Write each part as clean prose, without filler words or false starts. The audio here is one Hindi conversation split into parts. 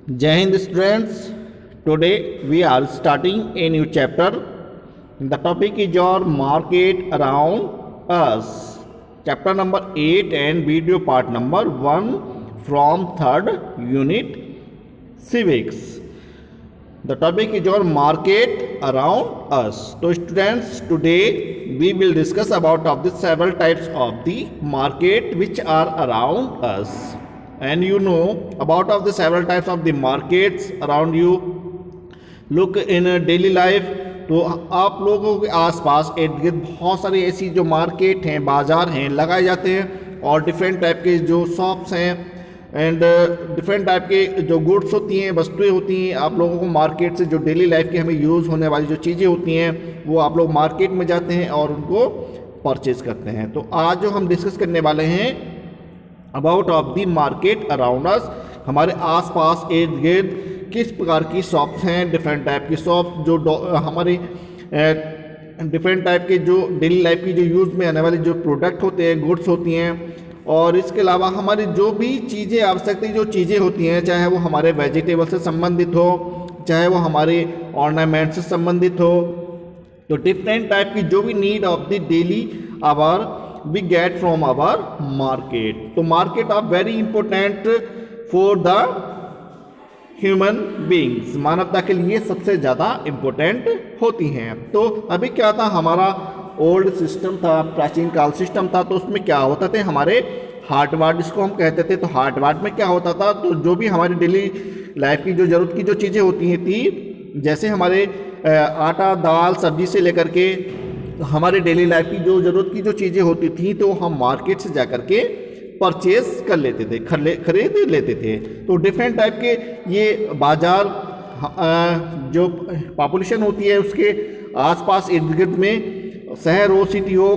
Jai Hind students, today we are starting a new chapter. The topic is your market around us. Chapter number 8 and video part number 1 from 3rd unit civics. The topic is your market around us. So students, today we will discuss about of the several types of the market which are around us. And you know about of the several types of the markets around you. Look in a daily life, तो आप लोगों के आसपास इर्द गिर्द बहुत सारी ऐसी जो मार्केट हैं, बाज़ार हैं, लगाए जाते हैं और डिफरेंट टाइप के जो शॉप्स हैं एंड डिफरेंट टाइप के जो गुड्स होती हैं, वस्तुएं होती हैं। आप लोगों को मार्केट से जो डेली लाइफ की हमें यूज़ होने वाली जो चीज़ें होती हैं वो आप लोग मार्केट में जाते हैं और उनको परचेज करते हैं। तो आज जो हम डिस्कस करने वाले हैं about of the market around us, हमारे आसपास इर्द गिर्द किस प्रकार की शॉप्स हैं, डिफरेंट टाइप की शॉप्स जो हमारे डिफरेंट टाइप के जो डेली लाइफ की जो यूज़ में आने वाले जो प्रोडक्ट होते हैं, गुड्स होती हैं, और इसके अलावा हमारी जो भी चीज़ें आवश्यकता जो चीज़ें होती हैं, चाहे वो हमारे वेजिटेबल से संबंधित हो, चाहे वो हमारे ऑर्नामेंट से संबंधित हो, तो डिफरेंट टाइप की जो भी need of the daily our we get from our market. तो market are very important for the human beings, मानवता के लिए सबसे ज़्यादा इम्पोर्टेंट होती हैं। तो अभी क्या था, हमारा ओल्ड सिस्टम था, प्राचीन काल सिस्टम था, तो उसमें क्या होता थे, हमारे हाट वाट जिसको हम कहते थे, तो हाट वाट में क्या होता था, तो जो भी हमारी डेली लाइफ की जो ज़रूरत की जो चीज़ें होती हैं थी, जैसे हमारे आटा दाल सब्जी से लेकर के हमारे डेली लाइफ की जो ज़रूरत की जो चीज़ें होती थी, तो हम मार्केट से जा कर के परचेज कर लेते थे, खरीद लेते थे। तो डिफरेंट टाइप के ये बाज़ार जो पॉपुलेशन होती है उसके आसपास इर्द गिर्द में शहर हो, सिटी हो,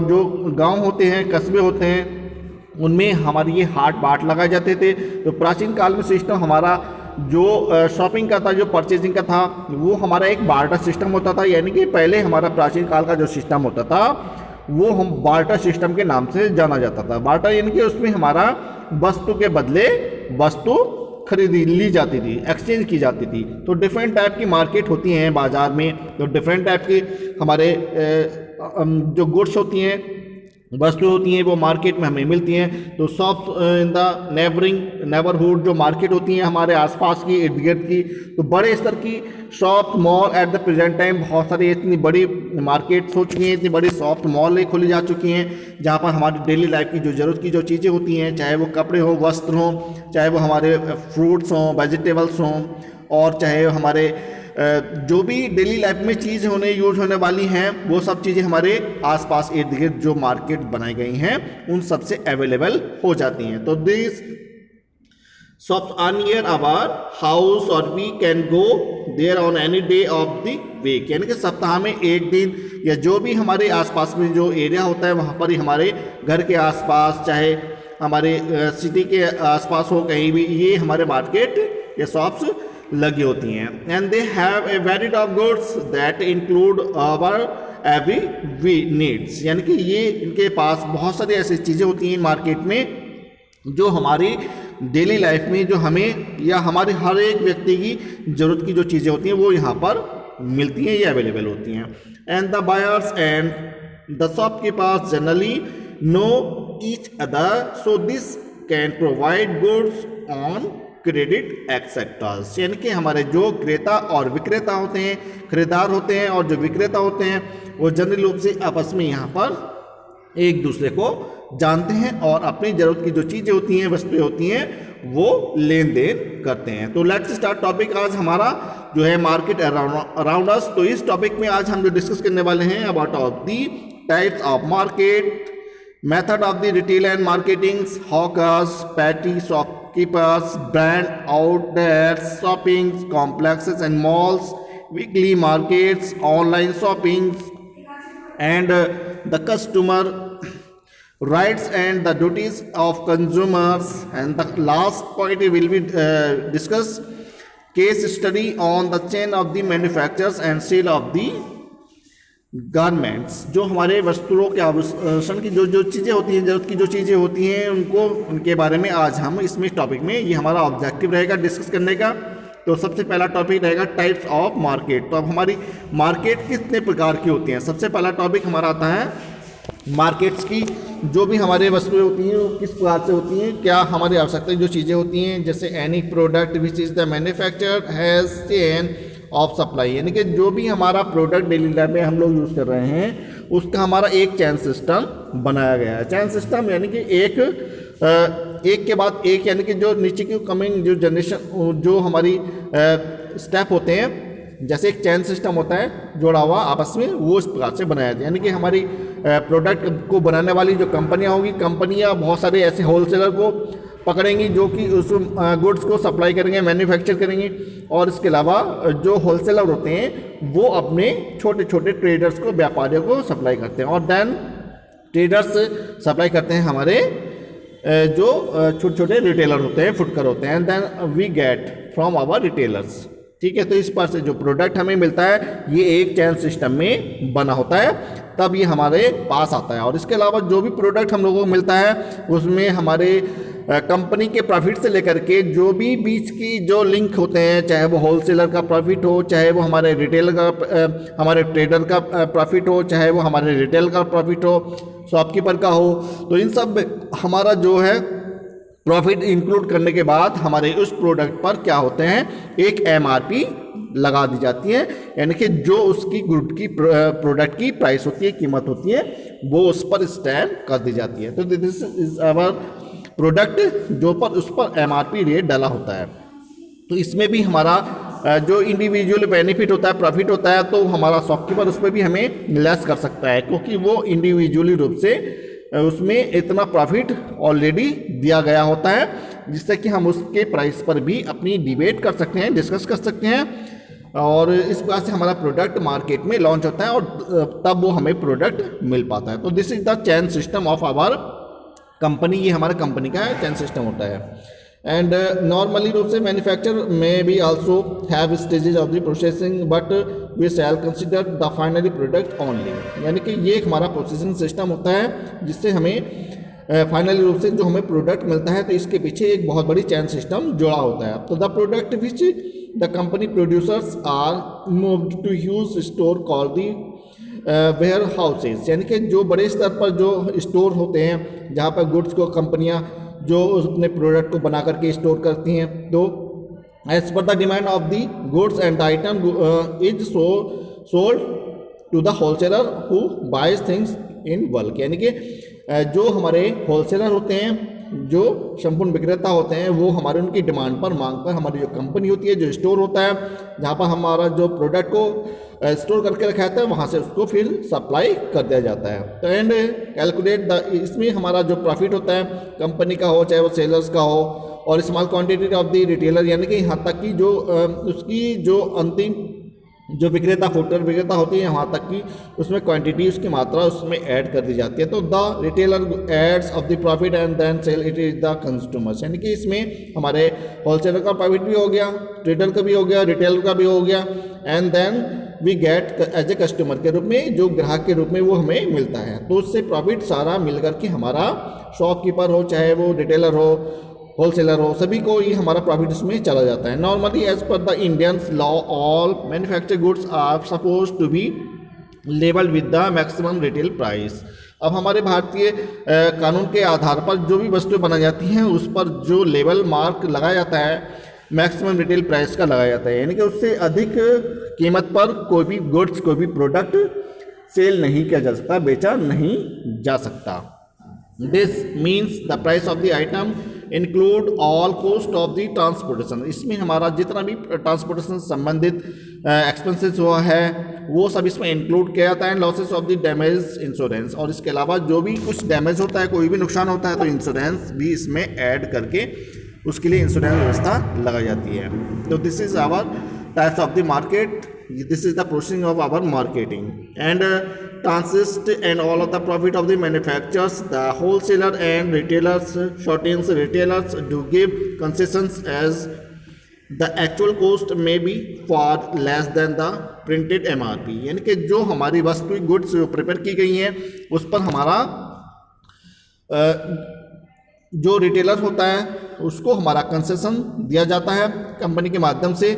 जो गांव होते हैं, कस्बे होते हैं, उनमें हमारे ये हाट बाट लगाए जाते थे। तो प्राचीन काल में सिस्टम हमारा जो शॉपिंग का था, जो परचेजिंग का था, वो हमारा एक बार्टर सिस्टम होता था। यानी कि पहले हमारा प्राचीन काल का जो सिस्टम होता था वो हम बार्टर सिस्टम के नाम से जाना जाता था। बार्टर यानी कि उसमें हमारा वस्तु के बदले वस्तु खरीदी ली जाती थी, एक्सचेंज की जाती थी। तो डिफरेंट टाइप की मार्केट होती हैं बाज़ार में, तो डिफरेंट टाइप की हमारे जो गुड्स होती हैं, वस्तुएं होती हैं, वो मार्केट में हमें मिलती हैं। तो शॉप्स इन द नेबरहुड जो मार्केट होती हैं हमारे आसपास की इर्द गिर्द की, तो बड़े स्तर की shops mall at the present time बहुत सारी इतनी बड़ी मार्केट्स हो चुकी हैं, इतनी बड़ी शॉप्स मॉल खोली जा चुकी हैं, जहाँ पर हमारी डेली लाइफ की जो ज़रूरत की जो चीज़ें होती हैं, चाहे वो कपड़े हो, वस्त्र हों, चाहे वो हमारे फ्रूट्स हों, वेजिटेबल्स हों, और चाहे हमारे जो भी डेली लाइफ में चीज़ यूज होने वाली हैं, वो सब चीज़ें हमारे आसपास इर्द गिर्द जो मार्केट बनाई गई हैं उन सब से अवेलेबल हो जाती हैं। तो this shops are near our house और we can go there on any day of the week, यानी कि सप्ताह में एक दिन या जो भी हमारे आसपास में जो एरिया होता है वहाँ पर ही हमारे घर के आसपास, चाहे हमारे सिटी के आसपास हो, कहीं भी ये हमारे मार्केट या शॉप्स लगी होती हैं। And they have a variety of goods that include our every we needs, यानी कि ये इनके पास बहुत सारी ऐसी चीज़ें होती हैं मार्केट में जो हमारी डेली लाइफ में जो हमें या हमारे हर एक व्यक्ति की ज़रूरत की जो चीज़ें होती हैं वो यहाँ पर मिलती हैं, ये अवेलेबल होती हैं। And the buyers and the shopkeepers generally know each other, so this can provide goods on credit etceteras, यानी कि हमारे जो क्रेता और विक्रेता होते हैं, खरीदार होते हैं और जो विक्रेता होते हैं, वो जनरल रूप से आपस में यहाँ पर एक दूसरे को जानते हैं और अपनी ज़रूरत की जो चीज़ें होती हैं, वस्तुएं होती हैं, वो लेन देन करते हैं। तो लेट्स स्टार्ट टॉपिक आज हमारा जो है मार्केट अराउंड अस। तो इस टॉपिक में आज हम जो डिस्कस करने वाले हैं about of the types of market, method of the retail and marketing, hawkers, petty shopkeepers, brand outlets, shopping complexes and malls, weekly markets, online shopping, and the customer rights and the duties of consumers. And the last point we will be discuss case study on the chain of the manufacturers and sale of the garments, जो हमारे वस्त्रों के आभूषण की जो जो चीज़ें होती हैं, जरूरत की जो चीज़ें होती हैं, उनके बारे में आज हम इसमें टॉपिक में ये हमारा ऑब्जेक्टिव रहेगा डिस्कस करने का। तो सबसे पहला टॉपिक रहेगा टाइप्स ऑफ मार्केट। तो अब हमारी मार्केट कितने प्रकार की होती हैं। सबसे पहला टॉपिक हमारा आता है मार्केट्स की, जो भी हमारे वस्तुएं होती हैं वो किस प्रकार से होती हैं, क्या हमारी आवश्यकता जो चीज़ें होती हैं, जैसे any product which is the manufacture has chain of supply, यानी कि जो भी हमारा प्रोडक्ट डेली लाइफ में हम लोग यूज़ कर रहे हैं उसका हमारा एक चैन सिस्टम बनाया गया है। चैन सिस्टम यानी कि एक के बाद एक, यानी कि जो नीचे की कमिंग जो जनरेशन जो हमारी स्टेप होते हैं, जैसे एक चैन सिस्टम होता है जोड़ा हुआ आपस में, वो इस प्रकार से बनाया जाता है। यानी कि हमारी प्रोडक्ट को बनाने वाली जो कंपनियां होगी, कंपनियां बहुत सारे ऐसे होलसेलर को पकड़ेंगी जो कि उस गुड्स को सप्लाई करेंगे, मैन्युफैक्चर करेंगे, और इसके अलावा जो होलसेलर होते हैं वो अपने छोटे छोटे ट्रेडर्स को, व्यापारियों को सप्लाई करते हैं, और देन ट्रेडर्स सप्लाई करते हैं हमारे जो छोटे छोटे रिटेलर होते हैं, फुटकर होते हैं, then we get from our retailers. ठीक है, तो इस पर से जो प्रोडक्ट हमें मिलता है ये एक चैन सिस्टम में बना होता है, तब ये हमारे पास आता है। और इसके अलावा जो भी प्रोडक्ट हम लोगों को मिलता है उसमें हमारे कंपनी के प्रॉफिट से लेकर के जो भी बीच की जो लिंक होते हैं, चाहे वो होलसेलर का प्रॉफिट हो, चाहे वो हमारे रिटेलर का, हमारे ट्रेडर का प्रॉफिट हो, चाहे वो हमारे रिटेल का प्रॉफिट हो, शॉपकीपर का हो, तो इन सब हमारा जो है प्रॉफिट इंक्लूड करने के बाद हमारे उस प्रोडक्ट पर क्या होते हैं, एक एमआरपी लगा दी जाती है, यानी कि जो उसकी गुड की प्रोडक्ट की प्राइस होती है, कीमत होती है, वो उस पर स्टैम्प कर दी जाती है। तो दिस इज आवर प्रोडक्ट जो पर उस पर एमआरपी रेट डाला होता है। तो इसमें भी हमारा जो इंडिविजुअल बेनिफिट होता है, प्रॉफिट होता है, तो हमारा शॉपकीपर उस पर भी हमें लेस कर सकता है, क्योंकि वो इंडिविजुअली रूप से उसमें इतना प्रॉफिट ऑलरेडी दिया गया होता है, जिससे कि हम उसके प्राइस पर भी अपनी डिबेट कर सकते हैं, डिस्कस कर सकते हैं, और इस प्रकार से हमारा प्रोडक्ट मार्केट में लॉन्च होता है और तब वो हमें प्रोडक्ट मिल पाता है। तो this is the chain system of our company, ये हमारे कंपनी का चैन सिस्टम होता है। एंड नॉर्मली रूप से मैन्युफैक्चर में भी also have stages of the processing but we shall consider the finally product only, यानी कि ये हमारा प्रोसेसिंग सिस्टम होता है जिससे हमें फाइनली रूप से जो हमें प्रोडक्ट मिलता है, तो इसके पीछे एक बहुत बड़ी चैन सिस्टम जुड़ा होता है। तो the product which the company producers are moved to huge store call the warehouses, यानी कि जो बड़े स्तर पर जो स्टोर होते हैं जहाँ पर गुड्स को कंपनियाँ जो अपने प्रोडक्ट को बना करके स्टोर करती हैं, तो as per the demand of the goods and item is sold to the wholesaler who buys things in bulk, यानी कि जो हमारे होलसेलर होते हैं, जो संपूर्ण विक्रेता होते हैं, वो हमारे उनकी डिमांड पर, मांग पर हमारी जो कंपनी होती है, जो स्टोर होता है जहाँ पर हमारा जो प्रोडक्ट को स्टोर करके रखा जाता है, वहाँ से उसको फिर सप्लाई कर दिया जाता है। तो एंड कैलकुलेट द, इसमें हमारा जो प्रॉफिट होता है कंपनी का हो चाहे वो सेलर्स का हो, और small quantity of the retailer, यानी कि यहाँ तक कि जो उसकी जो अंतिम जो विक्रेता फुटकर विक्रेता होती है, वहाँ तक कि उसमें क्वांटिटी, उसकी मात्रा उसमें ऐड कर दी जाती है। तो the retailer adds of the profit and then sell it is the consumers, यानी कि इसमें हमारे होलसेलर का प्रॉफिट भी हो गया, ट्रेडर का भी हो गया, रिटेलर का भी हो गया, and then we get as a customer के रूप में, जो ग्राहक के रूप में वो हमें मिलता है। तो उससे प्रॉफिट सारा मिल करके हमारा शॉपकीपर हो चाहे वो रिटेलर हो, होलसेलर हो, सभी को ये हमारा प्रॉफिट इसमें चला जाता है। Normally as per the Indian law all manufactured goods are suppose to be labelled with the maximum retail price. अब हमारे भारतीय कानून के आधार पर जो भी वस्तुएं बनाई जाती हैं उस पर जो लेबल मार्क लगाया जाता है, मैक्सिमम रिटेल प्राइस का लगाया जाता है, यानी कि उससे अधिक कीमत पर कोई भी गुड्स, कोई भी प्रोडक्ट सेल नहीं किया जा सकता, बेचा नहीं जा सकता। This means the price of the item include all cost of the transportation, इसमें हमारा जितना भी ट्रांसपोर्टेशन संबंधित एक्सपेंसेस हुआ है वो सब इसमें इंक्लूड किया जाता है। Losses of the damage insurance, और इसके अलावा जो भी कुछ डैमेज होता है, कोई भी नुकसान होता है, तो इंश्योरेंस भी इसमें ऐड करके उसके लिए इंश्योरेंस व्यवस्था लगाई जाती है। तो this is our types of the market, this is the processing of our marketing and transist and all of the profit of the manufacturers, the wholesaler and retailers, short-term retailers do give concessions as the actual cost में be for less than the printed MRP, यानी कि जो हमारी वास्तविक गुड्स जो प्रिपेयर की गई हैं उस पर हमारा जो रिटेलर होता है उसको हमारा कंसेशन दिया जाता है कंपनी के माध्यम से,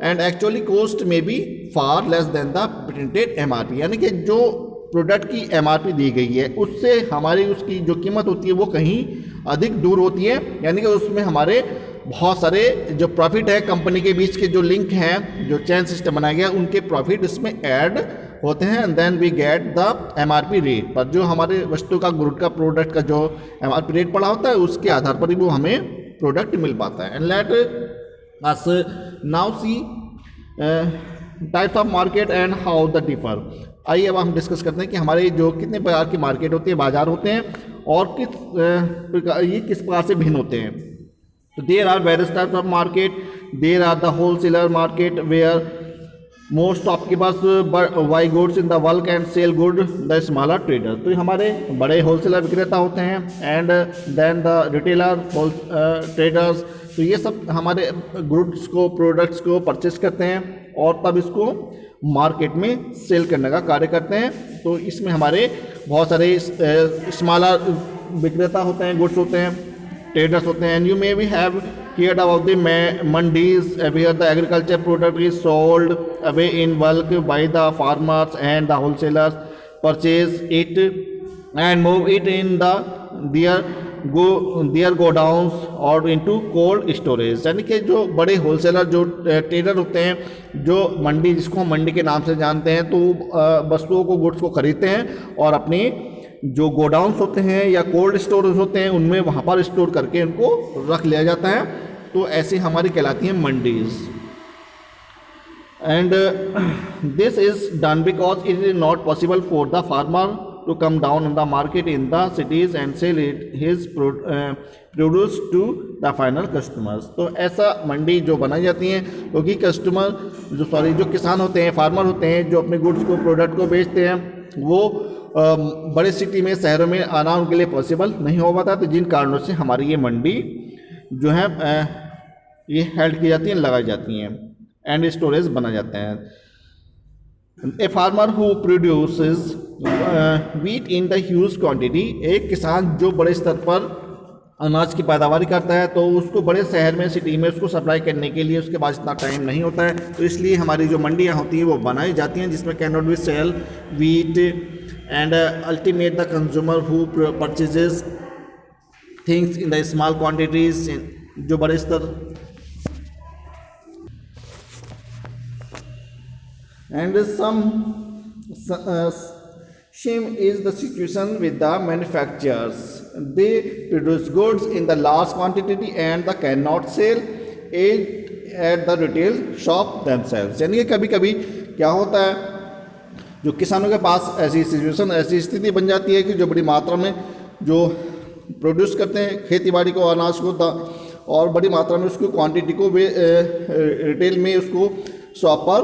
एंड एक्चुअली कॉस्ट में be far less than the printed MRP, यानी कि जो प्रोडक्ट की MRP दी गई है उससे हमारी उसकी जो कीमत होती है वो कहीं अधिक दूर होती है, यानी कि उसमें हमारे बहुत सारे जो प्रॉफिट है कंपनी के बीच के जो लिंक हैं, जो चेन सिस्टम बनाया गया उनके प्रॉफिट इसमें ऐड होते हैं, and then we get the MRP rate, पर जो हमारे वस्तु का गुड का प्रोडक्ट का जो MRP रेट पड़ा होता है उसके आधार पर ही वो हमें प्रोडक्ट मिल पाता है। And let us now see types of market and how the differ. आइए अब हम डिस्कस करते हैं कि हमारे जो कितने प्रकार की मार्केट होती है, बाजार होते हैं, और ये किस प्रकार से भिन्न होते हैं। तो there are various types of market, there are the wholesaler market where most shopkeepers buy goods in the bulk and sell good the smaller trader. तो हमारे बड़े होलसेलर विक्रेता होते हैं, and then the retailer traders, तो ये सब हमारे गुड्स को प्रोडक्ट्स को परचेस करते हैं और तब इसको मार्केट में सेल करने का कार्य करते हैं। तो इसमें हमारे बहुत सारे स्मॉलर विक्रेता होते हैं, गुड्स होते हैं, ट्रेडर्स होते हैं, and you may be have heard about the mandis where the agriculture product is sold away in bulk by the farmers and the wholesalers purchase it and move it in their godowns or into cold storage। यानी कि जो बड़े होलसेलर जो ट्रेडर होते हैं, जो मंडी जिसको हम मंडी के नाम से जानते हैं, तो वस्तुओं को गुड्स को खरीदते हैं और अपनी जो गोडाउन्स होते हैं या कोल्ड स्टोरेज होते हैं उनमें वहाँ पर स्टोर करके उनको रख लिया जाता है। तो ऐसी हमारी कहलाती हैं mandis. And this is done because it is not possible for the farmer to come down in the market in the cities and sell it his produce to the final customers. तो ऐसा मंडी जो बनाई जाती हैं क्योंकि कस्टमर जो किसान होते हैं, फार्मर होते हैं, जो अपने गुड्स को प्रोडक्ट को बेचते हैं, वो बड़े सिटी में शहरों में आना उनके लिए पॉसिबल नहीं हो पाता। तो जिन कारणों से हमारी ये मंडी जो है ये हेल्ड की जाती हैं, लगाई जाती हैं, एंड स्टोरेज बना जाते हैं। A farmer who produces wheat in the huge quantity, एक किसान जो बड़े स्तर पर अनाज की पैदावारी करता है तो उसको बड़े शहर में, सिटी में उसको सप्लाई करने के लिए उसके पास इतना टाइम नहीं होता है, तो इसलिए हमारी जो मंडियाँ होती हैं वो बनाई जाती हैं जिसमें can not be sell wheat and ultimate the consumer who purchases things in the small quantities, जो बड़े स्तर। And same is the situation with the manufacturers. They produce goods in the large quantity and they cannot sell it at the retail shop themselves। यानी कि कभी कभी क्या होता है, जो किसानों के पास ऐसी सिचुएशन, ऐसी स्थिति बन जाती है कि जो बड़ी मात्रा में जो प्रोड्यूस करते हैं खेती बाड़ी को, अनाज को, और बड़ी मात्रा में उसकी क्वांटिटी को वे रिटेल में उसको शॉप पर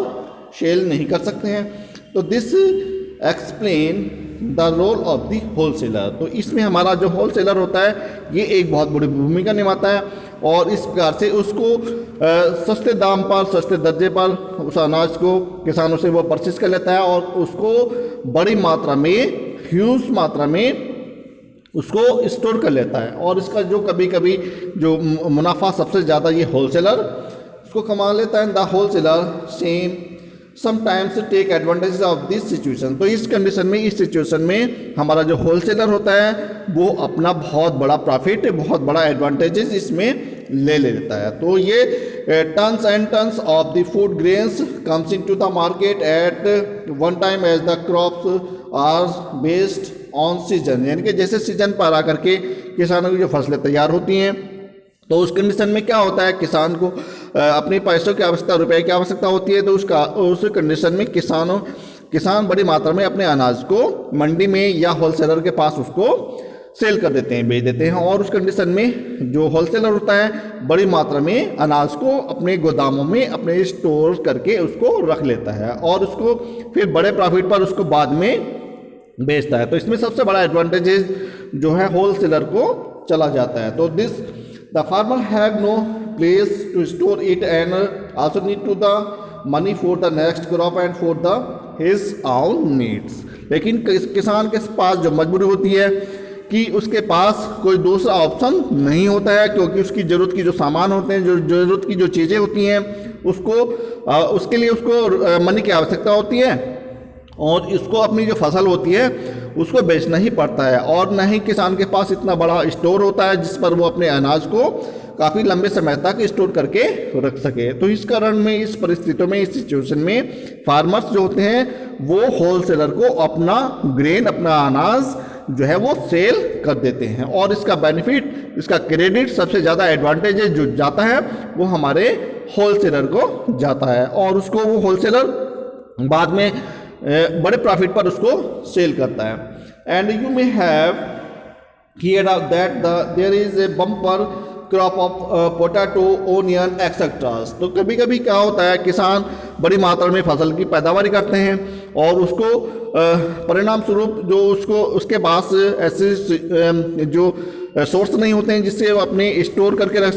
सेल नहीं कर सकते हैं। तो this explain the role of the wholesaler. तो इसमें हमारा जो होलसेलर होता है ये एक बहुत बड़ी भूमिका निभाता है, और इस प्रकार से उसको सस्ते दाम पर, सस्ते दर्जे पर उस अनाज को किसानों से वो परचेज कर लेता है और उसको बड़ी मात्रा में, ह्यूज मात्रा में उसको स्टोर कर लेता है। और इसका जो कभी कभी जो मुनाफा सबसे ज़्यादा ये होलसेलर उसको कमा लेता है। The wholesaler sometimes take advantage of this situation. तो इस कंडीशन में, इस सिचुएशन में हमारा जो होलसेलर होता है वो अपना बहुत बड़ा प्रॉफिट, बहुत बड़ा एडवांटेजेस इसमें ले लेता है। तो ये tons and tons of the food grains comes into the market at one time as the crops are based on season. यानी कि जैसे सीजन पर आकर के किसानों की जो फसलें तैयार होती हैं, तो उस कंडीशन में क्या होता है, किसान को अपने पैसों की आवश्यकता, रुपए की आवश्यकता होती है। तो उस कंडीशन में किसान बड़ी मात्रा में अपने अनाज को मंडी में या होलसेलर के पास उसको सेल कर देते हैं, बेच देते हैं। और उस कंडीशन में जो होलसेलर होता है बड़ी मात्रा में अनाज को अपने गोदामों में अपने स्टोर करके उसको रख लेता है और उसको फिर बड़े प्रॉफिट पर उसको बाद में बेचता है। तो इसमें सबसे बड़ा एडवांटेजेस जो है होलसेलर को चला जाता है। तो the farmer have no place to store it and also need to the money for the next crop and for the his own needs. लेकिन किसान के पास जो मजबूरी होती है कि उसके पास कोई दूसरा ऑप्शन नहीं होता है, क्योंकि उसकी ज़रूरत की जो सामान होते हैं, जो ज़रूरत की जो चीज़ें होती हैं, उसके लिए उसको मनी की आवश्यकता होती है और इसको अपनी जो फसल होती है उसको बेचना ही पड़ता है। और न ही किसान के पास इतना बड़ा स्टोर होता है जिस पर वो अपने अनाज को काफ़ी लंबे समय तक स्टोर करके रख सके। तो इस कारण में, इस परिस्थितियों में, इस सिचुएशन में फार्मर्स जो होते हैं वो होलसेलर को अपना ग्रेन, अपना अनाज जो है वो सेल कर देते हैं और इसका बेनिफिट, इसका क्रेडिट, सबसे ज़्यादा एडवांटेज जो जाता है वो हमारे होलसेलर को जाता है और उसको वो होलसेलर बाद में बड़े प्रॉफिट पर उसको सेल करता है। And you may have hear that there is a bumper crop of potato, onion etceteras. तो कभी कभी क्या होता है, किसान बड़ी मात्रा में फसल की पैदावारी करते हैं और उसको परिणाम स्वरूप जो उसके पास ऐसे जो सोर्स नहीं होते हैं जिससे वो अपने स्टोर करके रख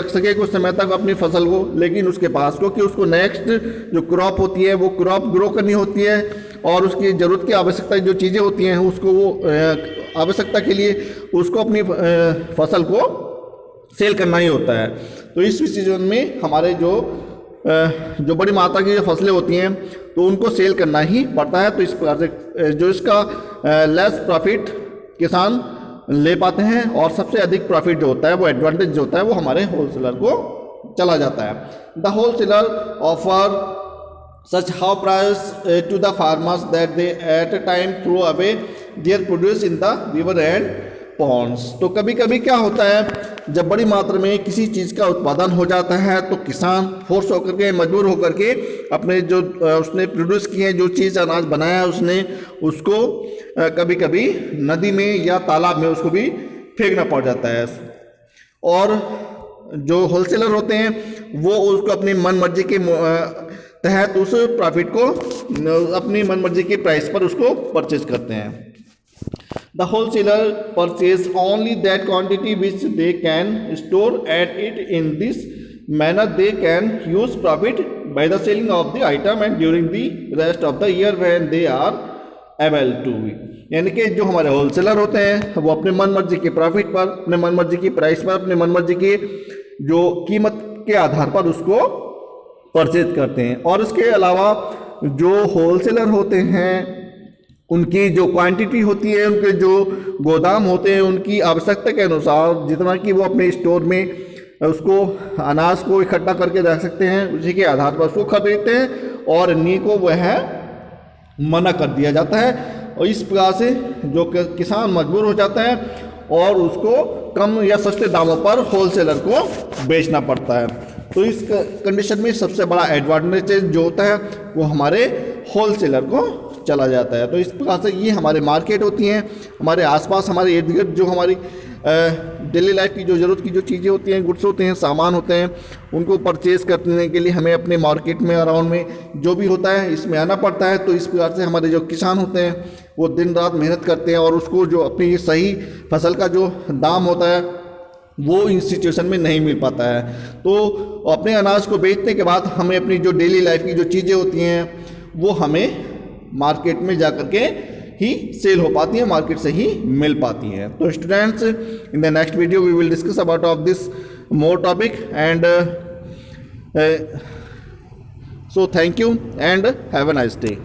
सके कुछ समय तक अपनी फसल को, लेकिन उसके पास, क्योंकि उसको नेक्स्ट जो क्रॉप होती है वो क्रॉप ग्रो करनी होती है और उसकी ज़रूरत की आवश्यकता जो चीज़ें होती हैं उसको वो आवश्यकता के लिए उसको अपनी फसल को सेल करना ही होता है। तो इस सीजन में हमारे जो बड़ी मात्रा की जो फसलें होती हैं तो उनको सेल करना ही पड़ता है। तो इस प्रकार से जो इसका लेस प्रॉफिट किसान ले पाते हैं और सबसे अधिक प्रॉफिट जो होता है, वो एडवांटेज जो होता है वो हमारे होलसेलर को चला जाता है। The wholesaler offer such how price to the farmers that they at a time throw away their produce in the river and ponds. तो कभी कभी क्या होता है, जब बड़ी मात्रा में किसी चीज़ का उत्पादन हो जाता है तो किसान फोर्स होकर के, मजबूर होकर के अपने जो उसने प्रोड्यूस किए हैं, जो चीज़ अनाज बनाया है उसने, उसको कभी कभी नदी में या तालाब में उसको भी फेंकना पड़ जाता है। और जो होलसेलर होते हैं वो उसको अपनी मन मर्जी के तहत उस प्रॉफिट को अपनी मन मर्जी के प्राइस पर उसको परचेज करते हैं। The wholesaler purchase only that quantity which they can store at it. In this manner they can use profit by the selling of the item and during the rest of the year when they are able to. यानी कि जो हमारे होलसेलर होते हैं वो अपने मन मर्जी के प्रॉफिट पर, अपने मन मर्जी की प्राइस पर, अपने मन मर्जी की जो कीमत के आधार पर उसको परचेज करते हैं। और इसके अलावा जो होलसेलर होते हैं उनकी जो क्वांटिटी होती है, उनके जो गोदाम होते हैं, उनकी आवश्यकता के अनुसार जितना कि वो अपने स्टोर में उसको अनाज को इकट्ठा करके रख सकते हैं, उसी के आधार पर उसको खरीदते हैं और इन्हीं को वह मना कर दिया जाता है। और इस प्रकार से जो किसान मजबूर हो जाता है और उसको कम या सस्ते दामों पर होलसेलर को बेचना पड़ता है। तो इस कंडीशन में सबसे बड़ा एडवांटेज जो होता है वो हमारे होलसेलर को चला जाता है। तो इस प्रकार से ये हमारे मार्केट होती हैं, हमारे आसपास, हमारे इर्द गिर्द जो हमारी डेली लाइफ की जो ज़रूरत की जो चीज़ें होती हैं, गुड्स होते हैं, सामान होते हैं, उनको परचेज़ करने के लिए हमें अपने मार्केट में, अराउंड में जो भी होता है इसमें आना पड़ता है। तो इस प्रकार से हमारे जो किसान होते हैं वो दिन रात मेहनत करते हैं और उसको जो अपनी सही फसल का जो दाम होता है वो इस सिचुएशन में नहीं मिल पाता है। तो अपने अनाज को बेचने के बाद हमें अपनी जो डेली लाइफ की जो चीज़ें होती हैं वो हमें मार्केट में जा कर के ही सेल हो पाती है, मार्केट से ही मिल पाती है। तो students, in the next video we will discuss about of this more topic and so thank you and have a nice day.